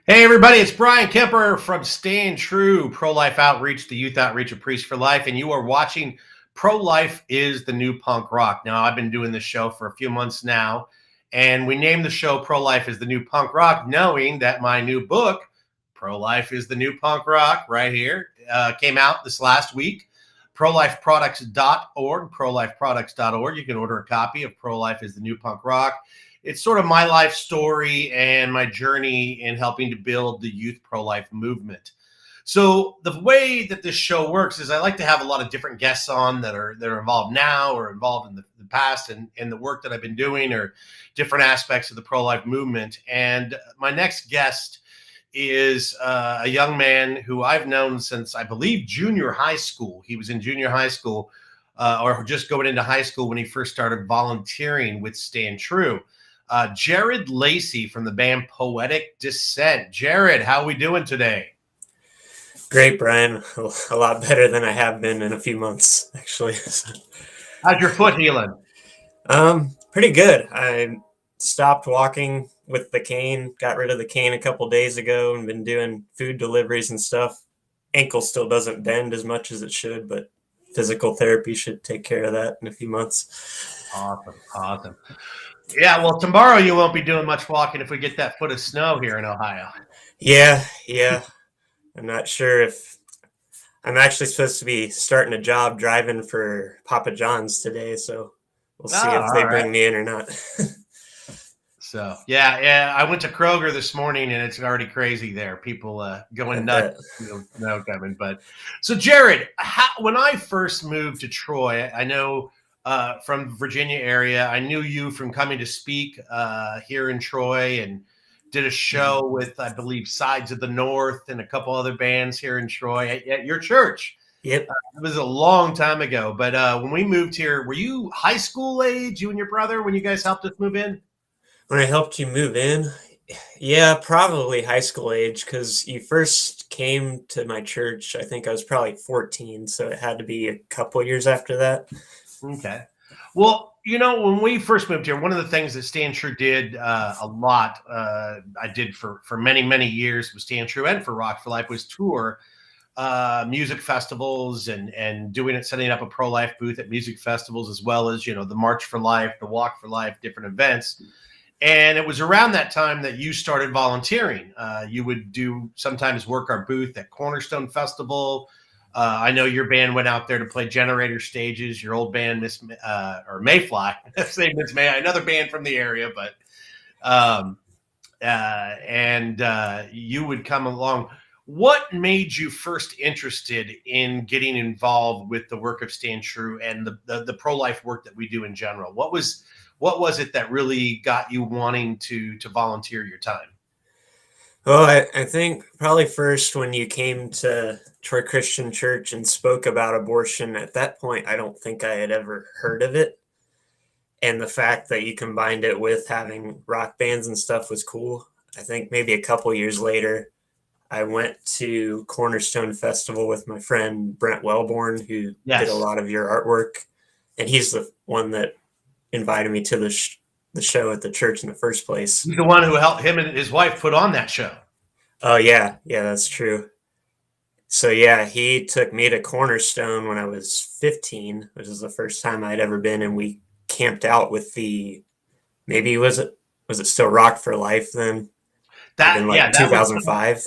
Hey everybody, it's Bryan Kemper from Stand True, Pro-Life Outreach, the youth outreach of Priests for Life, and you are watching Pro-Life is the New Punk Rock. Now, I've been doing this show for a few months now, and we named the show Pro-Life is the New Punk Rock, knowing that my new book, Pro-Life is the New Punk Rock, right here, came out this last week. ProLifeProducts.org, ProLifeProducts.org. You can order a copy of Pro-Life is the New Punk Rock. It's sort of my life story and my journey in helping to build the youth pro-life movement. So the way that this show works is I like to have a lot of different guests on that are involved now or involved in the past and the work that I've been doing or different aspects of the pro-life movement. And my next guest is a young man who I've known since, I believe, junior high school. He was in junior high school or just going into high school when he first started volunteering with Stand True. Jared Lacey from the band Poetic Descent. Jared, how are we doing today? Great, Brian. A lot better than I have been in a few months, actually. How's your foot healing? Pretty good. I stopped walking with the cane, got rid of the cane a couple days ago, and been doing food deliveries and stuff. Ankle still doesn't bend as much as it should, but physical therapy should take care of that in a few months. Awesome. Yeah, well, tomorrow you won't be doing much walking if we get that foot of snow here in Ohio. Yeah. I'm not sure if I'm actually supposed to be starting a job driving for Papa John's today, so we'll see if they bring me in or not. So, yeah, I went to Kroger this morning and it's already crazy there. People going nuts, snow coming. But so, Jared, when I first moved to Troy, I know from Virginia area, I knew you from coming to speak here in Troy and did a show with, I believe, Sides of the North and a couple other bands here in Troy at your church. Yep. It was a long time ago. But when we moved here, were you high school age, you and your brother, when you guys helped us move in? When I helped you move in? Yeah, probably high school age, because you first came to my church, I think I was probably 14, so it had to be a couple years after that. Okay. Well, when we first moved here, one of the things that Stand True did a lot, I did for many, many years with Stand True and for Rock for Life, was tour music festivals and doing it, setting up a pro-life booth at music festivals, as well as, the March for Life, the Walk for Life, different events. And it was around that time that you started volunteering. You would sometimes work our booth at Cornerstone Festival. I know your band went out there to play Generator Stages. Your old band, Mayfly, say Miss May, another band from the area, but you would come along. What made you first interested in getting involved with the work of Stand True and the pro-life work that we do in general? What was it that really got you wanting to volunteer your time? Well, I think probably first when you came to Troy Christian Church and spoke about abortion, at that point, I don't think I had ever heard of it. And the fact that you combined it with having rock bands and stuff was cool. I think maybe a couple years later, I went to Cornerstone Festival with my friend Brent Wellborn, who did a lot of your artwork. And he's the one that invited me to the show at the church in the first place. He's the one who helped him and his wife put on that show. Oh, yeah, that's true. So, yeah, he took me to Cornerstone when I was 15, which is the first time I'd ever been, and we camped out with maybe was it still Rock for Life then? 2005.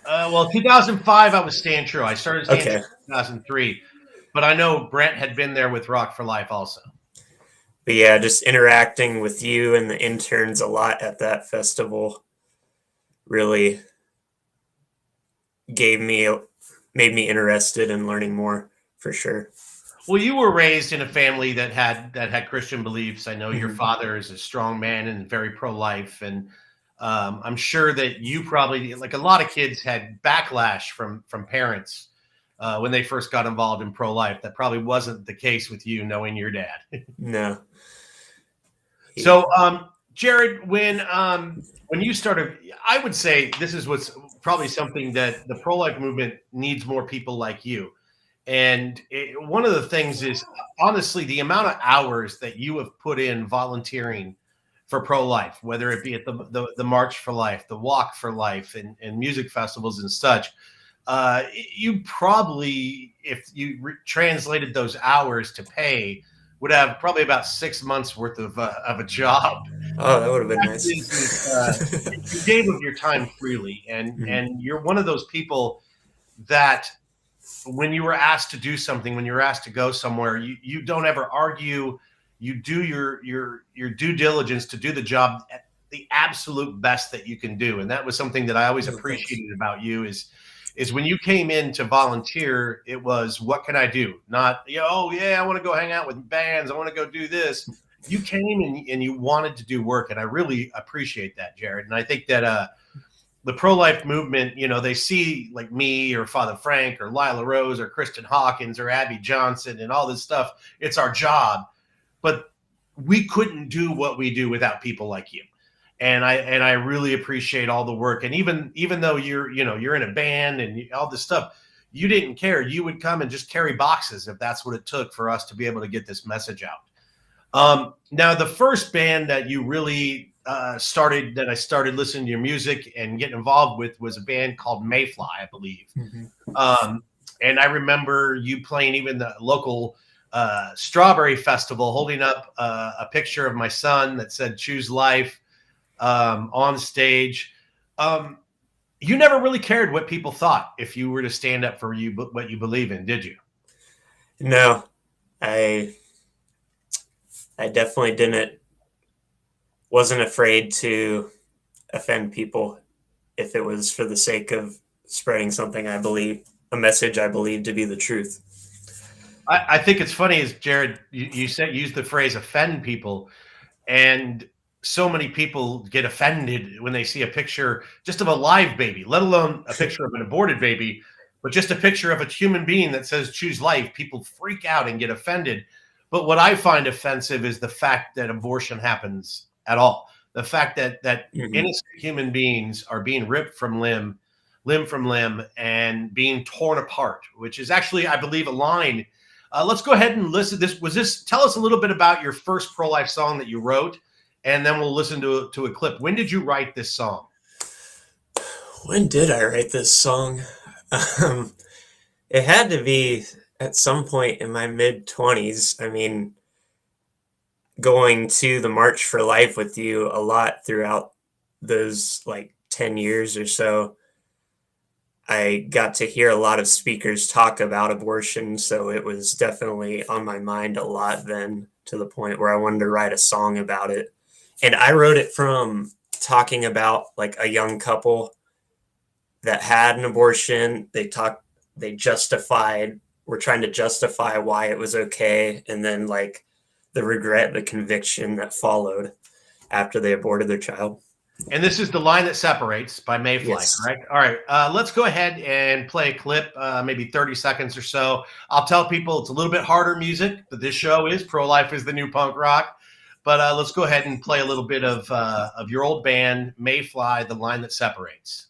Well, 2005, I was Stand True. I started Stand True in 2003, but I know Brent had been there with Rock for Life also. But yeah, just interacting with you and the interns a lot at that festival really made me interested in learning more, for sure. Well, you were raised in a family that had Christian beliefs. I know your father is a strong man and very pro-life, and I'm sure that you probably, like a lot of kids, had backlash from parents when they first got involved in pro-life. That probably wasn't the case with you, knowing your dad. No. So, Jared, when you started, I would say this is what's probably something that the pro-life movement needs more people like you. And one of the things is, honestly, the amount of hours that you have put in volunteering for pro-life, whether it be at the March for Life, the Walk for Life, and music festivals and such. You probably, if you translated those hours to pay, would have probably about 6 months worth of a job. Oh, that would have been Fact nice. you gave of your time freely, and Mhm. and you're one of those people that when you were asked to do something, when you're asked to go somewhere, you don't ever argue. You do your due diligence to do the job at the absolute best that you can do, and that was something that I always Oh, thanks. appreciated about you. Is when you came in to volunteer, it was, what can I do? Not, oh yeah, I want to go hang out with bands, I want to go do this. You came and you wanted to do work, and I really appreciate that, Jared. And I think that the pro-life movement, they see like me or Father Frank or Lila Rose or Kristen Hawkins or Abby Johnson and all this stuff. It's our job, but we couldn't do what we do without people like you. And I really appreciate all the work. And even though you're in a band and all this stuff, you didn't care. You would come and just carry boxes if that's what it took for us to be able to get this message out. Now, the first band that you really I started listening to your music and getting involved with was a band called Mayfly, I believe. Mhm. And I remember you playing even the local Strawberry Festival, holding up a picture of my son that said "Choose Life" on stage. You never really cared what people thought if you were to stand up for what you believe in, did you? No, I definitely wasn't afraid to offend people if it was for the sake of spreading something a message I believe to be the truth. I think it's funny, is Jared, you use the phrase offend people, and so many people get offended when they see a picture just of a live baby, let alone a picture of an aborted baby, but just a picture of a human being that says "choose life." People freak out and get offended. But what I find offensive is the fact that abortion happens at all. The fact that Mhm. innocent human beings are being ripped from limb from limb, and being torn apart, which is actually, I believe, a line. Let's go ahead and listen. Tell us a little bit about your first pro-life song that you wrote, and then we'll listen to a clip. When did you write this song? When did I write this song? Um, it had to be at some point in my mid-20s. I mean, going to the March for Life with you a lot throughout those like 10 years or so, I got to hear a lot of speakers talk about abortion, so it was definitely on my mind a lot then, to the point where I wanted to write a song about it. And I wrote it from talking about like a young couple that had an abortion. Were trying to justify why it was okay, and then like the regret, the conviction that followed after they aborted their child. And this is "The Line That Separates" by Mayfly, Yes. correct? All right. Let's go ahead and play a clip, maybe 30 seconds or so. I'll tell people it's a little bit harder music, but this show is Pro-Life is the New Punk Rock. But let's go ahead and play a little bit of your old band, Mayfly, "The Line That Separates."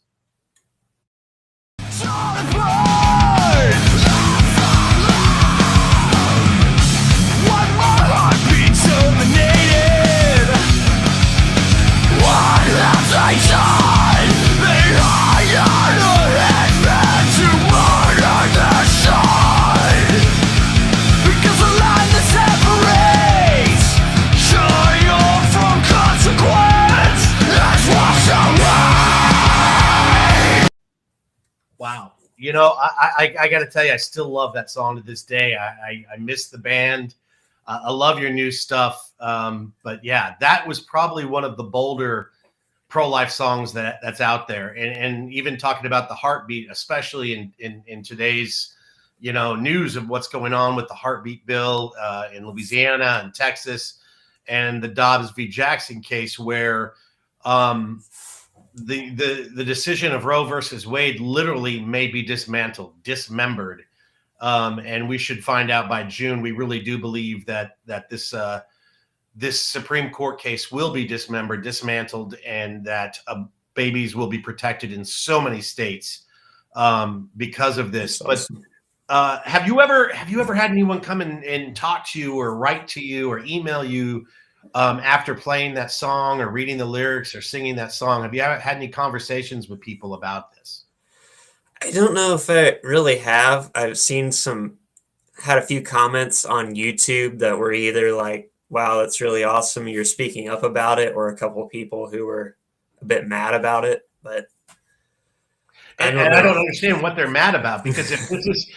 Wow. I got to tell you, I still love that song to this day. I miss the band. I love your new stuff. But yeah, that was probably one of the bolder pro-life songs that's out there. And even talking about the heartbeat, especially in today's, news of what's going on with the heartbeat bill in Louisiana and Texas, and the Dobbs v. Jackson case, where the decision of Roe versus Wade literally may be dismembered. And we should find out by June. We really do believe that this Supreme Court case will be dismantled, and that babies will be protected in so many states because of this. That's awesome. But have you ever had anyone come and talk to you or write to you or email you after playing that song or reading the lyrics or singing that song? Have you ever had any conversations with people about this? I don't know if I really have. I've seen had a few comments on YouTube that were either like, wow, that's really awesome, you're speaking up about it, or a couple of people who were a bit mad about it. But I don't And I know. don't understand what they're mad about, because if this is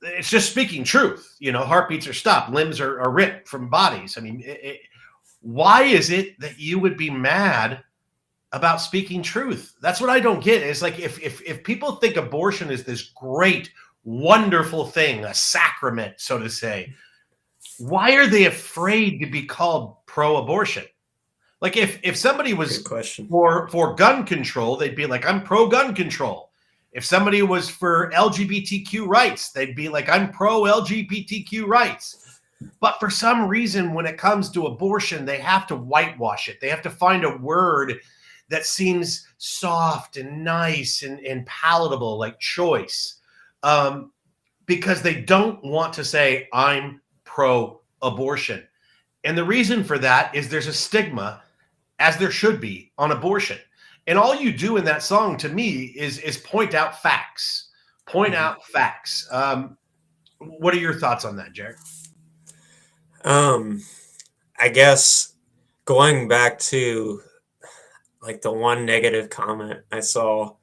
it's just speaking truth. Heartbeats are stopped, limbs are ripped from bodies. I mean, why is it that you would be mad about speaking truth? That's what I don't get. It's like if people think abortion is this great, wonderful thing, a sacrament, so to say, why are they afraid to be called pro-abortion? Like if somebody was Good question. for gun control, they'd be like, I'm pro-gun control. If somebody was for LGBTQ rights, they'd be like, I'm pro-LGBTQ rights. But for some reason, when it comes to abortion, they have to whitewash it. They have to find a word that seems soft and nice and palatable, like choice, because they don't want to say, I'm pro-abortion. And the reason for that is there's a stigma, as there should be, on abortion. And all you do in that song, to me, is point out facts. Point out facts. What are your thoughts on that, Jared? I guess going back to like the one negative comment I saw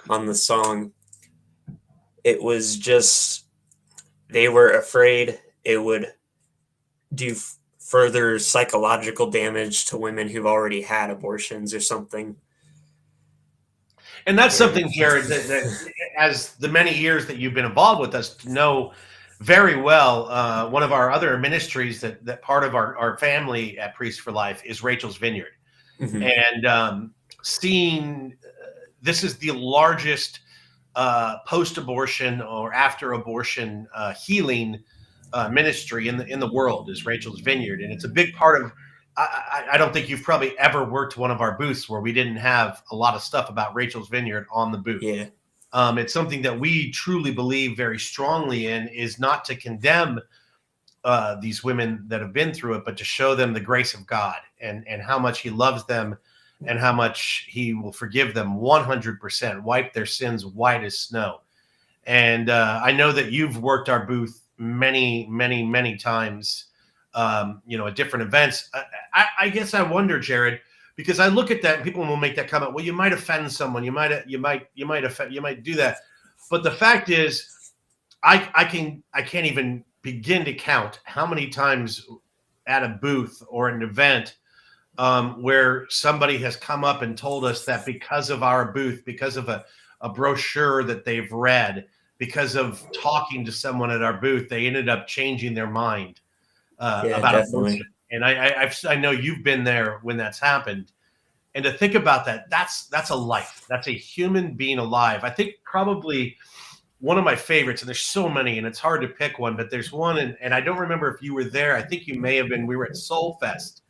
on the song, it was just they were afraid it would do further psychological damage to women who've already had abortions or something. And that's something, Jared, that as the many years that you've been involved with us know very well. One of our other ministries that part of our family at Priest for Life is Rachel's Vineyard. Mm-hmm. And seeing this is the largest post-abortion or after-abortion healing ministry in the world, is Rachel's Vineyard. And it's a big part of, I don't think you've probably ever worked one of our booths where we didn't have a lot of stuff about Rachel's Vineyard on the booth. Yeah. It's something that we truly believe very strongly in, is not to condemn these women that have been through it, but to show them the grace of God and how much he loves them and how much he will forgive them 100%, wipe their sins white as snow. And I know that you've worked our booth many, many, many times, at different events. I guess I wonder, Jared, because I look at that and people will make that comment. Well, you might offend someone. You might do that. But the fact is, I can't even begin to count how many times at a booth or an event where somebody has come up and told us that because of our booth, because of a brochure that they've read, because of talking to someone at our booth, they ended up changing their mind about abortion. And I know you've been there when that's happened. And to think about that, that's a life. That's a human being alive. I think probably one of my favorites, and there's so many, and it's hard to pick one, but there's one, and I don't remember if you were there. I think you may have been. We were at Soul Fest.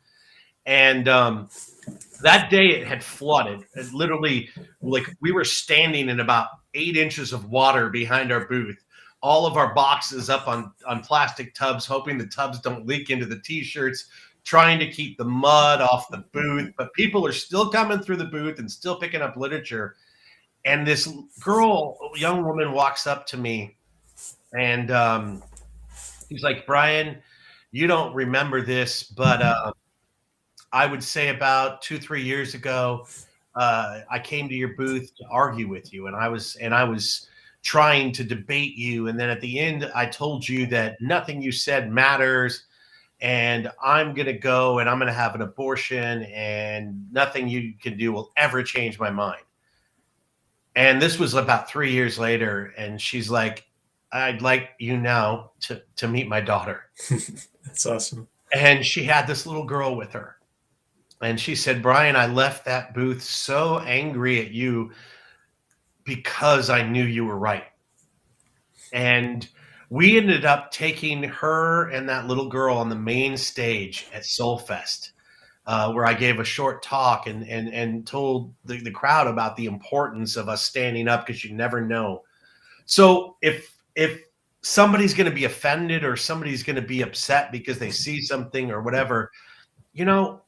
And that day it had flooded. It literally, like, we were standing in about 8 inches of water behind our booth. All of our boxes up on plastic tubs, hoping the tubs don't leak into the T-shirts, trying to keep the mud off the booth. But people are still coming through the booth and still picking up literature. And this young woman walks up to me, and he's like, Bryan, you don't remember this, but I would say about 2-3 years ago, I came to your booth to argue with you, and I was trying to debate you. And then at the end, I told you that nothing you said matters, and I'm going to go and I'm going to have an abortion, and nothing you can do will ever change my mind. And this was about 3 years later, and she's like, I'd like you now to meet my daughter. That's awesome. And she had this little girl with her. And she said, Bryan, I left that booth so angry at you because I knew you were right. And we ended up taking her and that little girl on the main stage at Soul Fest, where I gave a short talk and told the crowd about the importance of us standing up, because you never know. So if somebody's going to be offended or somebody's going to be upset because they see something or whatever, you know,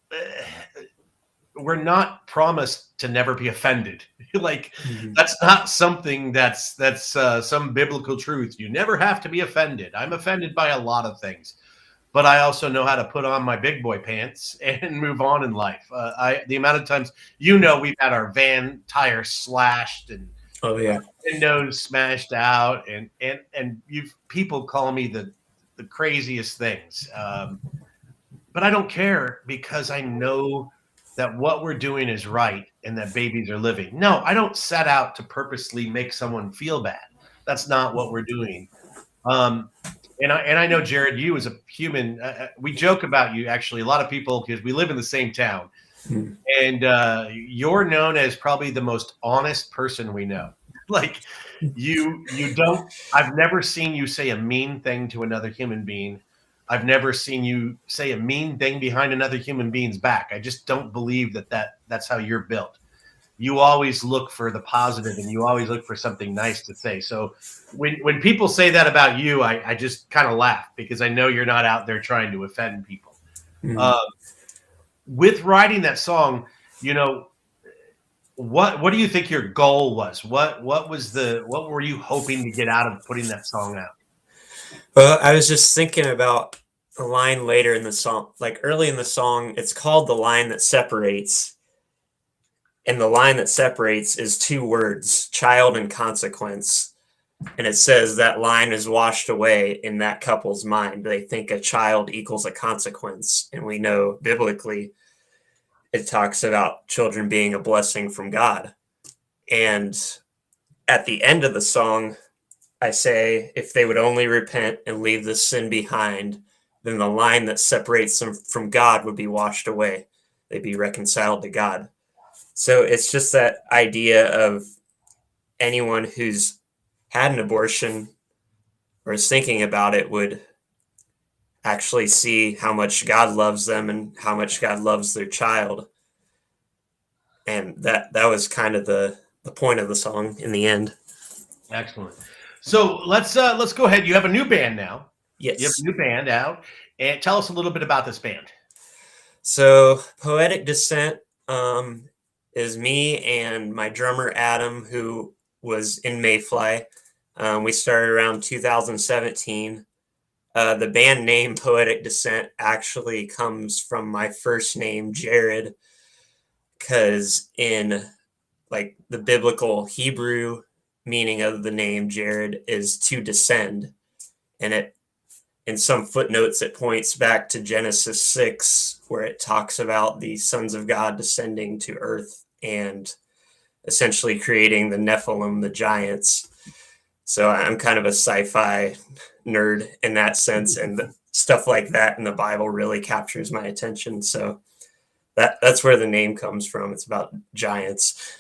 we're not promised to never be offended. Like that's not something that's some biblical truth. You never have to be offended. I'm offended by a lot of things, but I also know how to put on my big boy pants and move on in life. The amount of times, we've had our van tire slashed and Oh yeah. windows smashed out, and people call me the craziest things, but I don't care because I know that what we're doing is right and that babies are living. No, I don't set out to purposely make someone feel bad. That's not what we're doing. And I know, Jared, you as a human, we joke about you, actually, a lot of people, because we live in the same town. And you're known as probably the most honest person we know. Like you don't, I've never seen you say a mean thing to another human being. I've never seen you say a mean thing behind another human being's back. I just don't believe that's how you're built. You always look for the positive and you always look for something nice to say. So when people say that about you, I just kind of laugh because I know you're not out there trying to offend people. With writing that song, what do you think your goal was? What were you hoping to get out of putting that song out? Well, I was just thinking about a line later in the song, like early in the song, it's called The Line That Separates. And the line that separates is two words, child and consequence. And it says that line is washed away in that couple's mind. They think a child equals a consequence. And we know biblically it talks about children being a blessing from God. And at the end of the song, I say, if they would only repent and leave this sin behind, then the line that separates them from God would be washed away. They'd be reconciled to God. So it's just that idea of anyone who's had an abortion or is thinking about it would actually see how much God loves them and how much God loves their child. And that was kind of the point of the song in the end. Excellent. So let's go ahead. You have a new band now. Yes. You have a new band out. And tell us a little bit about this band. So Poetic Descent is me and my drummer, Adam, who was in Mayfly. We started around 2017. The band name Poetic Descent actually comes from my first name, Jared, because in like the biblical Hebrew meaning of the name Jared is to descend. And it, in some footnotes, it points back to Genesis 6, where it talks about the sons of God descending to earth and essentially creating the Nephilim, the giants. So I'm kind of a sci-fi nerd in that sense, and stuff like that in the Bible really captures my attention. So that's where the name comes from. It's about giants.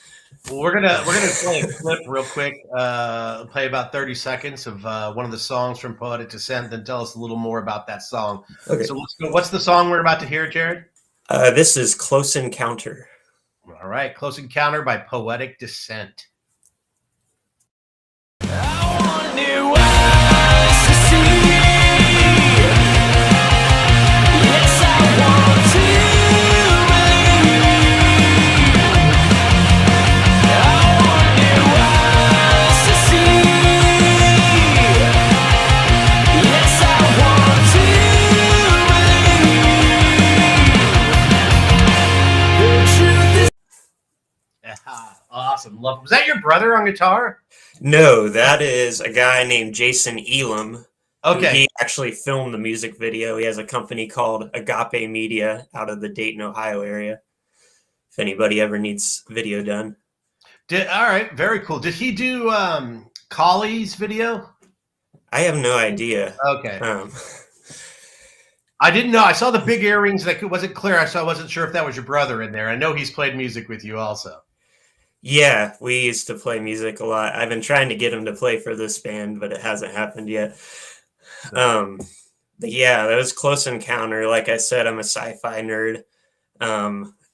Well, we're gonna play a clip real quick. Play about 30 seconds of one of the songs from Poetic Descent. Then tell us a little more about that song. Okay. So let's go. What's the song we're about to hear, Jared? This is Close Encounter. All right, Close Encounter by Poetic Descent. Awesome. Love. Was that your brother on guitar? No, that is a guy named Jason Elam. Okay. He actually filmed the music video. He has a company called Agape Media out of the Dayton, Ohio area. If anybody ever needs video done. All right. Very cool. Did he do Collie's video? I have no idea. Okay. I didn't know. I saw the big earrings. That wasn't clear. I wasn't sure if that was your brother in there. I know he's played music with you also. Yeah, we used to play music a lot. I've been trying to get him to play for this band, but it hasn't happened yet. But yeah, that was Close Encounter. Like I said, I'm a sci-fi nerd.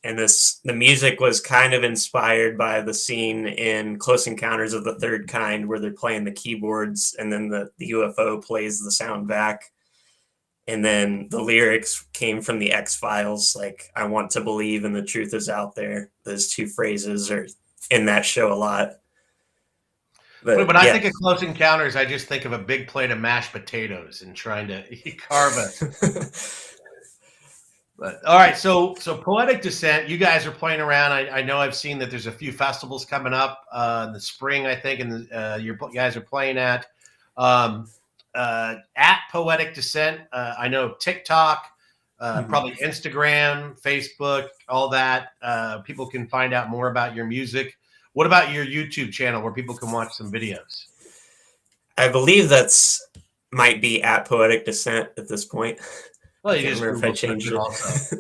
And the music was kind of inspired by the scene in Close Encounters of the Third Kind where they're playing the keyboards and then the UFO plays the sound back. And then the lyrics came from the X-Files, like "I want to believe and the truth is out there." Those two phrases are in that show a lot. But when I think of Close Encounters, I just think of a big plate of mashed potatoes and trying to carve a. But all right, so Poetic Descent, you guys are playing around. I know I've seen that there's a few festivals coming up in the spring, I think, and you guys are playing at Poetic Descent. I know TikTok, probably Instagram, Facebook, all that. People can find out more about your music. What about your YouTube channel where people can watch some videos? I believe might be at Poetic Descent at this point. Well, you just remember if I changed it also.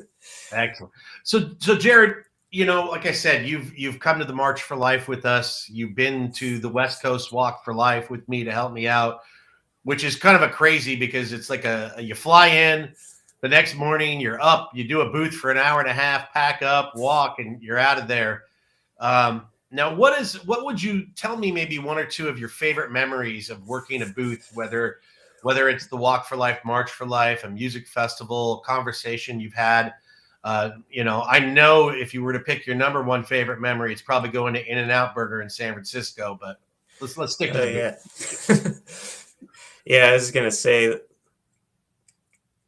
Excellent. So Jared, like I said, you've come to the March for Life with us. You've been to the West Coast Walk for Life with me to help me out, which is kind of a crazy because it's like you fly in the next morning, you're up, you do a booth for an hour and a half, pack up, walk, and you're out of there. Now, what would you tell me? Maybe one or two of your favorite memories of working a booth, whether it's the Walk for Life, March for Life, a music festival, conversation you've had. I know if you were to pick your number one favorite memory, it's probably going to In-N-Out Burger in San Francisco. But let's stick to it. Yeah, I was gonna say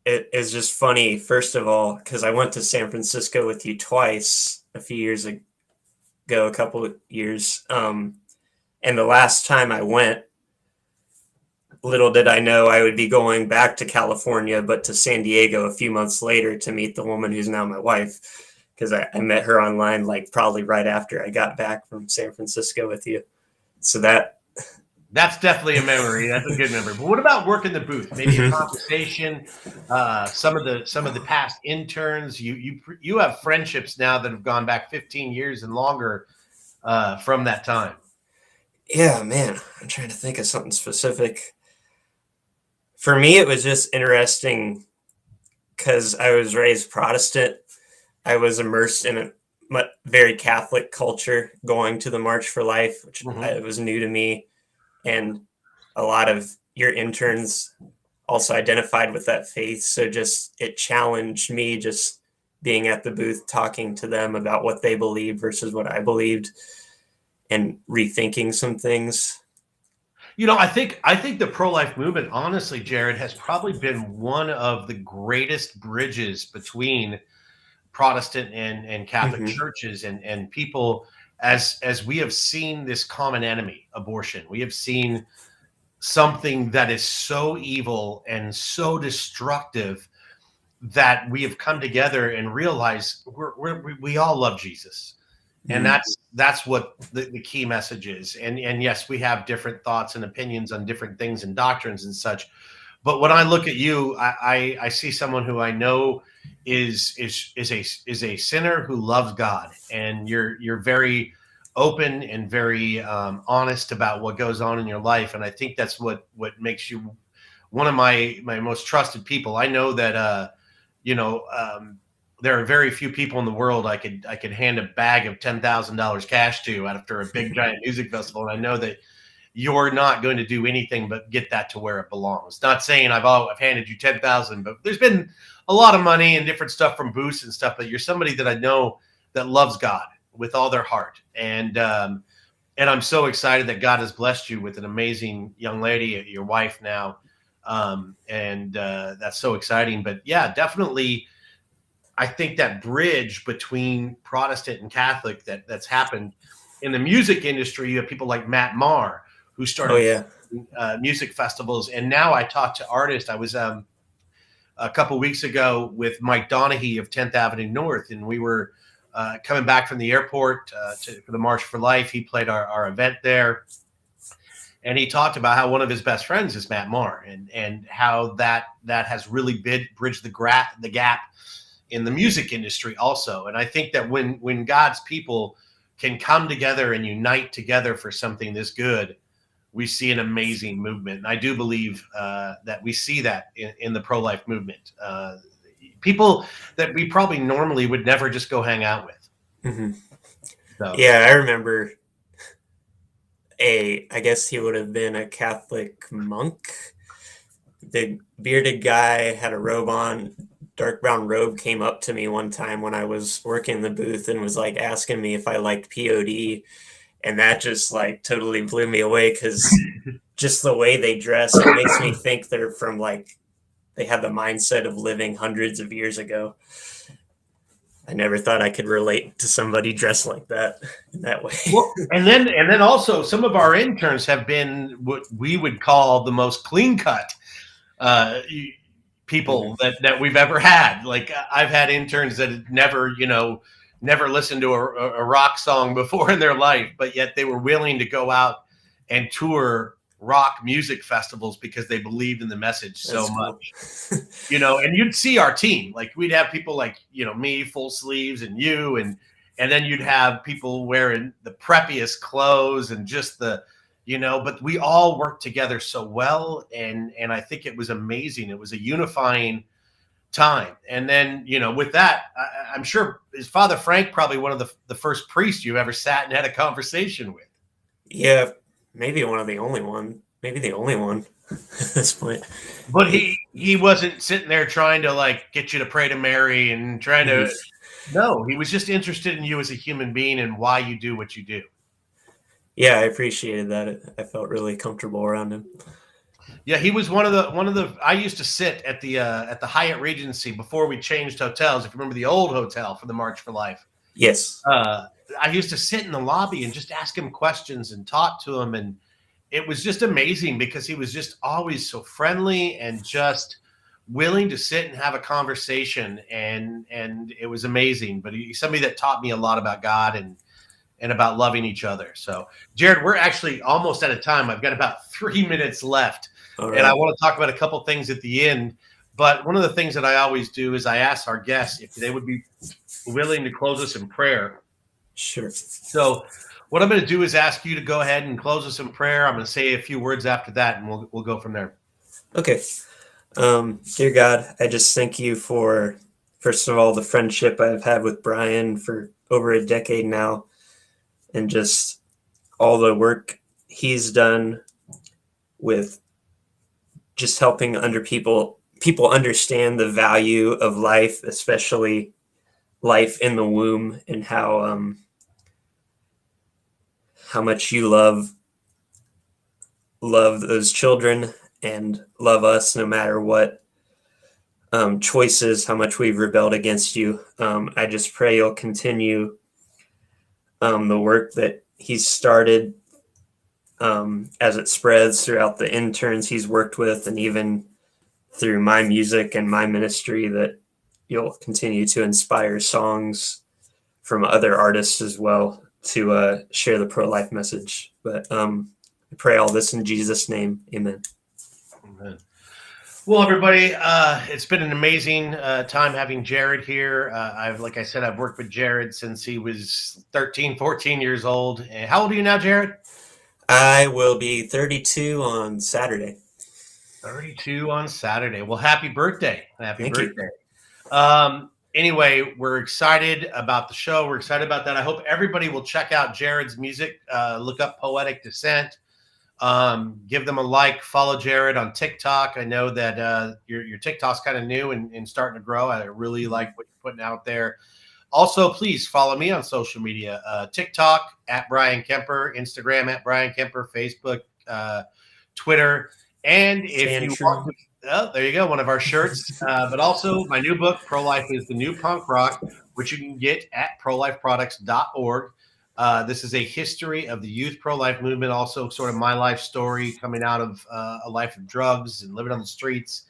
it is just funny. First of all, because I went to San Francisco with you twice a few years ago, a couple of years, and the last time I went, little did I know I would be going back to California, but to San Diego a few months later to meet the woman who's now my wife, because I met her online like probably right after I got back from San Francisco with you. So that's definitely a memory. That's a good memory. But what about working the booth? Maybe a conversation. Some of the past interns. You have friendships now that have gone back 15 years and longer from that time. Yeah, man. I'm trying to think of something specific. For me, it was just interesting because I was raised Protestant. I was immersed in a very Catholic culture going to the March for Life, which it was new to me. And a lot of your interns also identified with that faith. So it challenged me just being at the booth, talking to them about what they believed versus what I believed and rethinking some things. I think the pro-life movement, honestly, Jared, has probably been one of the greatest bridges between Protestant and Catholic churches and people as we have seen this common enemy, abortion. We have seen something that is so evil and so destructive that we have come together and realized we all love Jesus. And that's what the key message is. And yes, we have different thoughts and opinions on different things and doctrines and such. But when I look at you, I see someone who I know is a sinner who loves God, and you're very open and very honest about what goes on in your life. And I think that's what makes you one of my most trusted people. I know that there are very few people in the world I could hand a bag of $10,000 cash to after a big giant music festival, and I know that you're not going to do anything but get that to where it belongs. Not saying I've handed you 10,000, but there's been a lot of money and different stuff from booths and stuff. But you're somebody that I know that loves God with all their heart, and I'm so excited that God has blessed you with an amazing young lady, your wife now, and that's so exciting. But yeah, definitely. I think that bridge between Protestant and Catholic that's happened in the music industry. You have people like Matt Maher who started music festivals, and now I talk to artists. I was a couple weeks ago with Mike Donaghy of 10th Avenue North, and we were coming back from the airport for the March for Life. He played our event there, and he talked about how one of his best friends is Matt Maher, and how that has really bridged the gap in the music industry also. And I think that when God's people can come together and unite together for something this good, we see an amazing movement. And I do believe that we see that in the pro-life movement. people that we probably normally would never just go hang out with. Mm-hmm. So. Yeah, I remember I guess he would have been a Catholic monk. The bearded guy had a robe on, dark brown robe, came up to me one time when I was working the booth and was like asking me if I liked POD. And that just like totally blew me away because just the way they dress, it makes me think they're from like, they had the mindset of living hundreds of years ago. I never thought I could relate to somebody dressed like that in that way. Well, and then also some of our interns have been what we would call the most clean cut people that we've ever had. Like I've had interns that had never listened to a rock song before in their life, but yet they were willing to go out and tour rock music festivals because they believed in the message so much. And you'd see our team, like we'd have people like me, full sleeves, and you, and then you'd have people wearing the preppiest clothes and just the but we all worked together so well, and I think it was amazing. It was a unifying time. And then with that, I'm sure is Father Frank probably one of the first priests you ever sat and had a conversation with. Yeah, maybe one of the only one, maybe the only one at this point. But he wasn't sitting there trying to like get you to pray to Mary and trying to. No, he was just interested in you as a human being and why you do what you do. Yeah, I appreciated that. I felt really comfortable around him. Yeah, he was one of the. I used to sit at the Hyatt Regency before we changed hotels. If you remember the old hotel for the March for Life. Yes. I used to sit in the lobby and just ask him questions and talk to him, and it was just amazing because he was just always so friendly and just willing to sit and have a conversation, and it was amazing. But he's somebody that taught me a lot about God and about loving each other. So, Jared, we're actually almost out of time. I've got about 3 minutes left, and I want to talk about a couple things at the end. But one of the things that I always do is I ask our guests if they would be willing to close us in prayer. Sure. So what I'm going to do is ask you to go ahead and close us in prayer. I'm going to say a few words after that, and we'll go from there. Okay. Dear God, I just thank you for, first of all, the friendship I've had with Bryan for over a decade now, and just all the work he's done with just helping people understand the value of life, especially life in the womb, and how much you love those children and love us no matter what choices, how much we've rebelled against you. I just pray you'll continue the work that he's started as it spreads throughout the interns he's worked with, and even through my music and my ministry, that you'll continue to inspire songs from other artists as well to share the pro-life message. But I pray all this in Jesus' name. Amen. Amen. Well, everybody, it's been an amazing time having Jared here. Like I said, I've worked with Jared since he was 13, 14 years old. And how old are you now, Jared? I will be 32 on Saturday. 32 on Saturday. Well, happy birthday. Happy birthday. Anyway, we're excited about the show. We're excited about that. I hope everybody will check out Jared's music. Look up Poetic Descent. Give them a like. Follow Jared on TikTok. I know that your TikTok's kind of new and starting to grow. I really like what you're putting out there. Also, please follow me on social media. TikTok at Bryan Kemper, Instagram at Bryan Kemper, Facebook, Twitter. And if you want to, oh, there you go, one of our shirts. But also my new book, Pro-Life is the New Punk Rock, which you can get at prolifeproducts.org. This is a history of the youth pro-life movement, also sort of my life story coming out of a life of drugs and living on the streets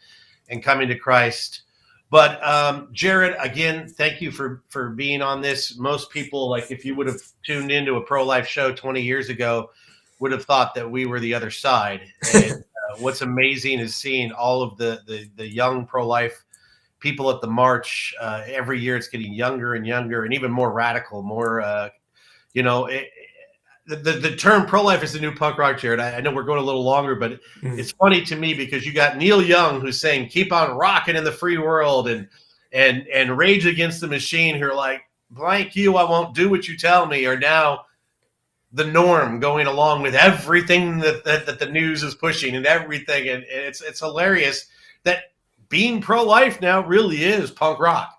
and coming to Christ. But Jared, again, thank you for being on this. Most people, like if you would have tuned into a pro-life show 20 years ago, would have thought that we were the other side. And what's amazing is seeing all of the young pro-life people at the march. Every year it's getting younger and younger and even more radical, more the term pro-life is the new punk rock, Jared. I know we're going a little longer, but it's funny to me because you got Neil Young who's saying, keep on rocking in the free world. And and Rage Against the Machine, who are like, blank you, I won't do what you tell me, are now the norm, going along with everything that the news is pushing and everything. And it's hilarious that being pro-life now really is punk rock.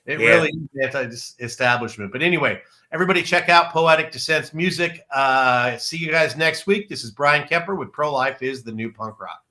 It really is anti-establishment. But anyway, everybody check out Poetic Descent's music. See you guys next week. This is Bryan Kemper with Pro Life is the New Punk Rock.